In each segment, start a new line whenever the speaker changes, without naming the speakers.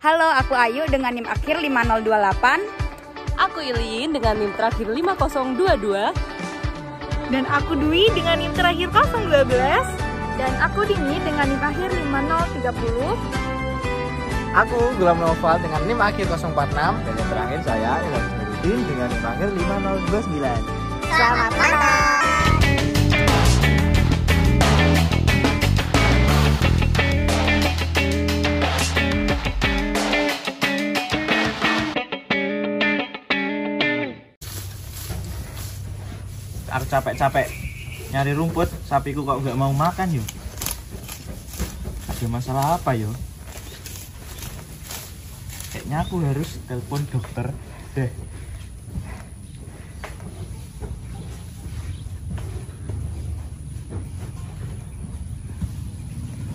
Halo, aku Ayu dengan NIM akhir 5028.
Aku Ilin dengan NIM terakhir 5022.
Dan aku Dwi dengan NIM terakhir 012.
Dan aku Dini dengan NIM akhir 5030.
Aku Gulam Noval dengan NIM akhir 046. Dan yang terakhir saya Ilham Ismailudin dengan NIM akhir 5029.
Selamat malam.
Aku capek-capek nyari rumput, sapiku kok nggak mau makan yuk. Ada masalah apa yuk? Kayaknya aku harus telepon dokter deh.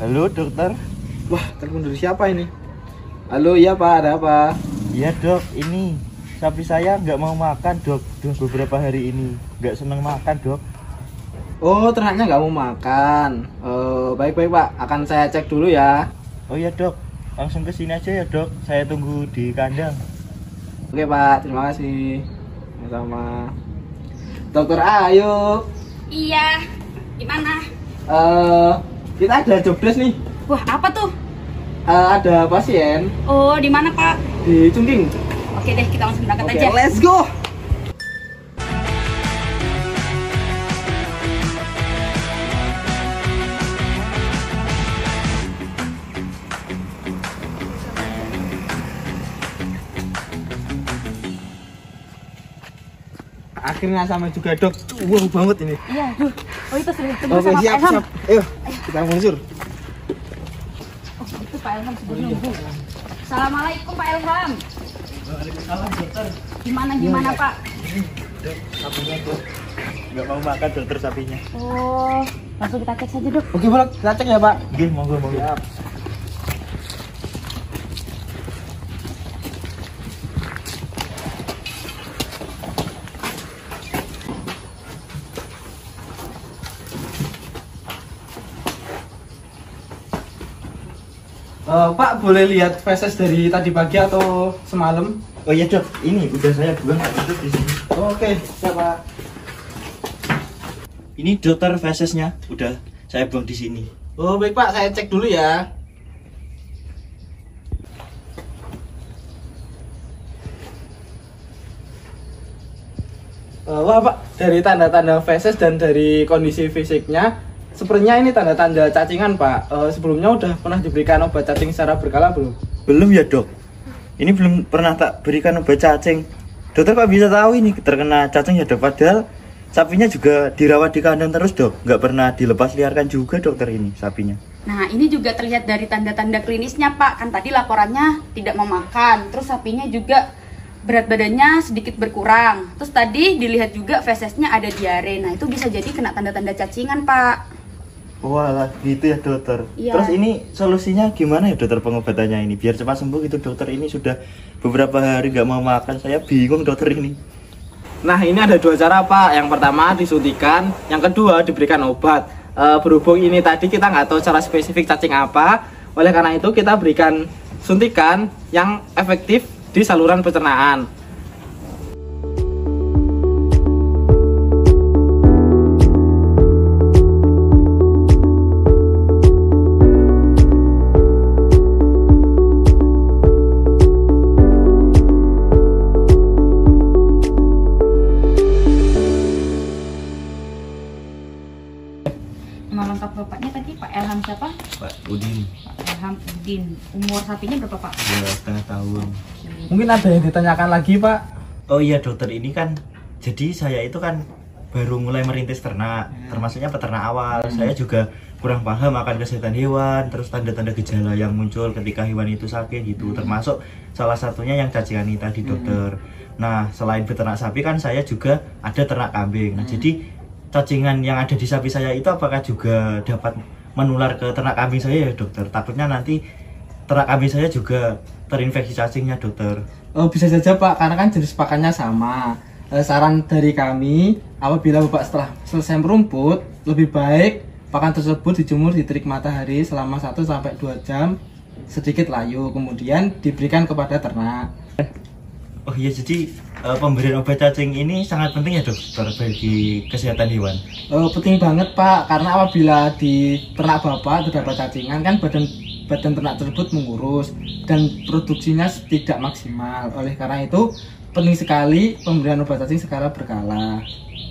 Halo dokter.
Wah, telepon dari siapa ini? Halo, iya Pak, ada apa?
Iya dok, ini sapi saya nggak mau makan dok. Udah beberapa hari ini nggak seneng makan dok.
Oh, ternaknya nggak mau makan. Baik-baik Pak, akan saya cek dulu ya.
Oh iya dok, langsung ke sini aja ya dok. Saya tunggu di kandang.
Oke Pak, terima kasih. Sama Dokter Ayu.
Iya, gimana?
Kita ada job desk nih.
Wah, apa tuh?
Ada pasien
Oh, di mana Pak?
di Cungking.
Oke deh, kita langsung berangkat
Oke,
aja.
let's go. Akhirnya sama juga dok. Wow banget ini.
Iya, oh itu sudah ditunggu
Oke,
sama
siap,
Pak Ilham.
siap. Ayo, kita meluncur.
Oh, itu Pak Ilham sudah nunggu. Assalamualaikum Pak Ilham.
Waalaikumsalam dokter.
Gimana Pak?
Dok, sapinya dok nggak mau makan dokter sapinya.
Oh, langsung kita cek saja dok.
Oke, boleh kita cek ya Pak.
Gih, monggo.
Siap. Pak, boleh lihat feses dari tadi pagi atau semalam?
Oh iya dok, ini udah saya buang duduk di sini.
Oke, siap Pak.
Ini dokter fesesnya udah saya buang di sini.
Oh baik Pak, saya cek dulu ya. Wah Pak, dari tanda-tanda feses dan dari kondisi fisiknya, sepertinya ini tanda-tanda cacingan Pak. Sebelumnya udah pernah diberikan obat cacing secara berkala belum?
Belum ya dok? Ini belum pernah tak berikan obat cacing. Dokter kok bisa tahu ini terkena cacing ya dok? Padahal sapinya juga dirawat di kandang terus dok, nggak pernah dilepas liarkan juga dokter ini sapinya.
Nah, ini juga terlihat dari tanda-tanda klinisnya Pak. Kan tadi laporannya tidak mau makan, terus sapinya juga berat badannya sedikit berkurang. Terus tadi dilihat juga fesesnya ada diare. Nah, itu bisa jadi kena tanda-tanda cacingan Pak.
Walah gitu ya dokter.
Iya.
Terus ini solusinya gimana ya dokter pengobatannya ini biar cepat sembuh gitu dokter? Ini sudah beberapa hari nggak mau makan, saya bingung dokter ini.
Nah ini ada dua cara Pak. Yang pertama disuntikan, yang kedua diberikan obat. Berhubung ini tadi kita nggak tahu cara spesifik cacing apa, oleh karena itu kita berikan suntikan yang efektif di saluran pencernaan.
Nama lengkap bapaknya tadi Pak Ilham siapa?
Pak Udin,
Pak Ilham Udin. Umur sapinya berapa Pak?
2,5 tahun.
Mungkin ada yang ditanyakan lagi Pak.
Oh iya dokter, ini kan jadi saya itu kan baru mulai merintis ternak, termasuknya peternak awal. Saya juga kurang paham akan kesehatan hewan, terus tanda-tanda gejala yang muncul ketika hewan itu sakit gitu. Termasuk salah satunya yang cacingan ini tadi dokter. Nah selain peternak sapi kan saya juga ada ternak kambing. Nah jadi cacingan yang ada di sapi saya itu apakah juga dapat menular ke ternak kambing saya ya dokter? Takutnya nanti ternak kambing saya juga terinfeksi cacingnya dokter.
Oh bisa saja Pak, karena kan jenis pakannya sama. Saran dari kami, apabila Bapak setelah selesai merumput, lebih baik pakan tersebut dijemur di terik matahari selama 1-2 jam sedikit layu, kemudian diberikan kepada ternak.
Oh iya, jadi pemberian obat cacing ini sangat penting ya dokter bagi kesehatan hewan.
Penting banget Pak, karena apabila di ternak Bapak terdapat cacingan kan badan ternak tersebut mengurus dan produksinya tidak maksimal. Oleh karena itu penting sekali pemberian obat cacing secara berkala.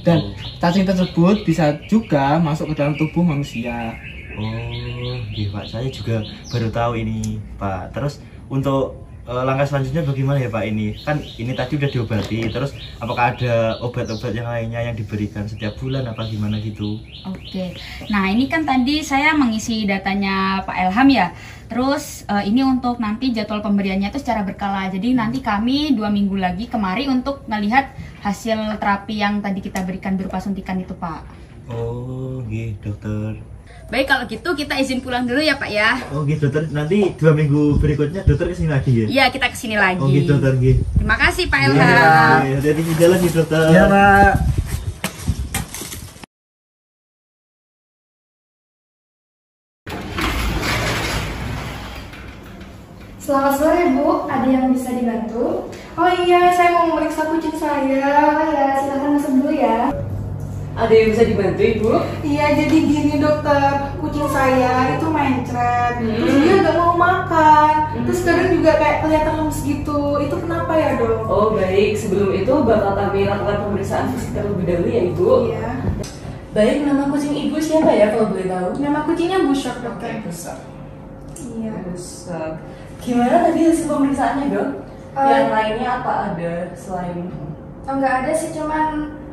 Dan cacing tersebut bisa juga masuk ke dalam tubuh manusia.
Oh iya Pak, saya juga baru tahu ini Pak. Terus untuk langkah selanjutnya bagaimana ya Pak ini? Kan ini tadi udah diobati, terus apakah ada obat-obat yang lainnya yang diberikan setiap bulan apa gimana gitu?
Oke, nah ini kan tadi saya mengisi datanya Pak Elham ya. Terus ini untuk nanti jadwal pemberiannya itu secara berkala. Jadi nanti kami 2 minggu lagi kemari untuk melihat hasil terapi yang tadi kita berikan berupa suntikan itu Pak.
Oh gitu dokter.
Baik, kalau gitu kita izin pulang dulu ya Pak ya.
Oh gitu dokter, nanti 2 minggu berikutnya dokter kesini lagi ya?
Iya, kita kesini lagi.
Oh gitu dokter.
Terima kasih Pak
Iya,
Elham.
hati-hati di jalan ya dokter.
Iya Pak.
Selamat sore Bu, ada yang bisa dibantu?
Oh iya, saya mau memeriksa kucing saya.
Oh ya, silahkan masuk dulu ya.
Ada yang bisa dibantu Ibu?
Iya, jadi gini dokter, kucing saya itu mencret, terus dia nggak mau makan, terus kadang juga kayak kelihatan lemes gitu. Itu kenapa ya dok?
Oh baik, sebelum itu bakal kami lakukan pemeriksaan fisik terlebih dahulu ya Ibu.
Iya.
Baik, nama kucing Ibu siapa ya kalau boleh tahu?
Nama kucingnya Bushok dokter.
Besar.
Iya.
Besar. Gimana tadi hasil pemeriksaannya dok? Yang lainnya apa ada selain?
Oh nggak ada sih, cuman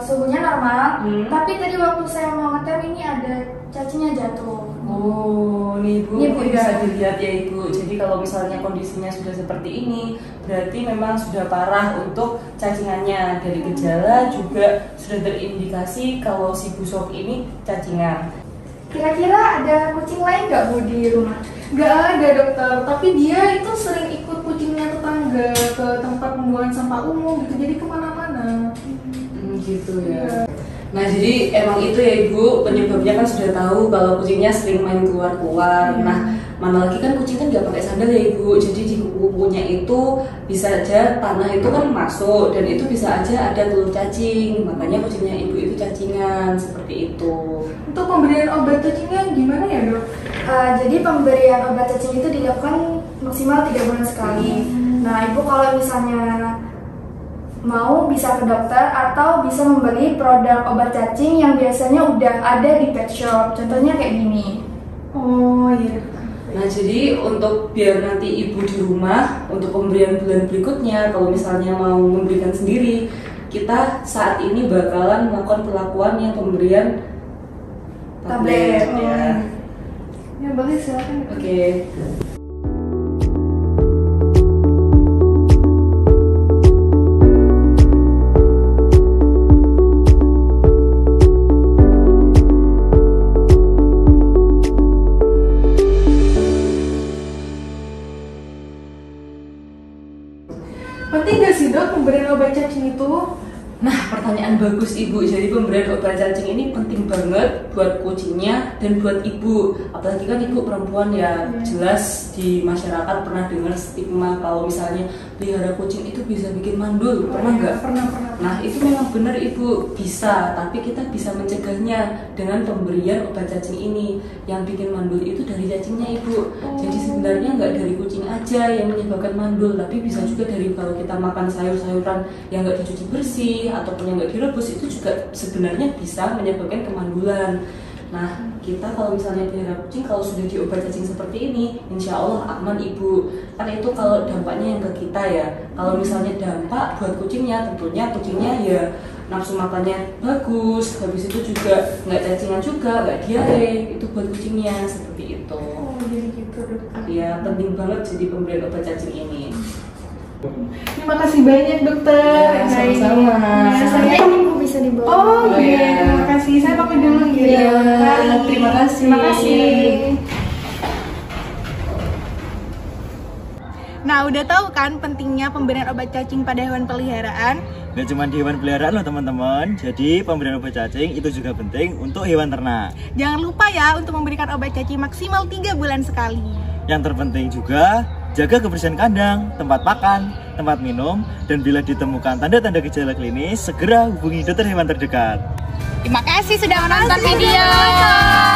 suhunya normal. Tapi tadi waktu saya mau ngetem ini ada cacingnya jatuh.
Oh, nih Bu,
Ini Bu,
bisa
ya.
dilihat ya Ibu. Jadi kalau misalnya kondisinya sudah seperti ini, berarti memang sudah parah untuk cacingannya. Dari gejala juga sudah terindikasi kalau si busok ini cacingan.
Kira-kira ada kucing lain nggak Bu di rumah?
Nggak ada dokter, tapi dia itu sering ikut kucingnya tetangga ke tempat pembuangan sampah umum gitu, jadi kemana-mana.
Gitu ya. Nah jadi emang itu ya Ibu, penyebabnya kan sudah tahu kalau kucingnya sering main keluar-keluar. Nah mana lagi kan kucing kan nggak pakai sandal ya Ibu, jadi di kuku-kukunya itu bisa aja tanah itu kan masuk dan itu bisa aja ada telur cacing, makanya kucingnya Ibu itu cacingan seperti itu.
Untuk pemberian obat cacingnya gimana ya dok?
Jadi pemberian obat cacing itu dilakukan maksimal 3 bulan sekali. Nah Ibu kalau misalnya mau bisa ke dokter atau bisa membeli produk obat cacing yang biasanya udah ada di pet shop. Contohnya kayak gini.
Oh iya dokter.
Nah jadi untuk biar nanti Ibu di rumah untuk pemberian bulan berikutnya kalau misalnya mau memberikan sendiri, kita saat ini bakalan melakukan perlakuan yang pemberian tablet ya.
Ya boleh silakan.
Oke.
Penting nggak sih dok pemberian obat cacing itu?
Nah, pertanyaan bagus Ibu. Jadi pemberian obat cacing ini penting banget buat kucingnya dan buat Ibu. Apalagi kan Ibu perempuan ya, jelas di masyarakat pernah dengar stigma kalau misalnya pelihara kucing itu bisa bikin mandul. Pernah nggak?
Pernah.
Nah, itu memang benar Ibu, bisa. Tapi kita bisa mencegahnya dengan pemberian obat cacing ini. Yang bikin mandul itu dari cacingnya Ibu. Jadi sebenarnya nggak dari kucing aja yang menyebabkan mandul, tapi bisa juga dari kalau kita makan sayur-sayuran yang nggak dicuci bersih ataupun yang nggak direbus, itu juga sebenarnya bisa menyebabkan kemandulan. Nah, kita kalau misalnya pelihara kucing kalau sudah diobat cacing seperti ini, insya Allah aman Ibu. Kan itu kalau dampaknya yang ke kita ya. Kalau misalnya dampak buat kucingnya, tentunya kucingnya ya nafsu makannya bagus, habis itu juga nggak cacingan juga, nggak diare, itu buat kucingnya seperti itu.
Oh jadi gitu dokter.
Ya penting banget jadi pemberian obat cacing ini.
Terima kasih banyak dokter.
Ya, sama-sama.
Saya ini Bu bisa dibawa.
Oh
Oh,
iya,
iya.
terima kasih. Saya pamit dulu ya.
Iya, terima kasih.
Terima kasih. Nah, udah tahu kan pentingnya pemberian obat cacing pada hewan peliharaan?
Gak cuma di hewan peliharaan loh teman-teman. Jadi pemberian obat cacing itu juga penting untuk hewan ternak.
Jangan lupa ya untuk memberikan obat cacing maksimal 3 bulan sekali.
Yang terpenting juga, jaga kebersihan kandang, tempat makan, tempat minum, dan bila ditemukan tanda-tanda gejala klinis, segera hubungi dokter hewan terdekat.
Terima kasih sudah menonton video.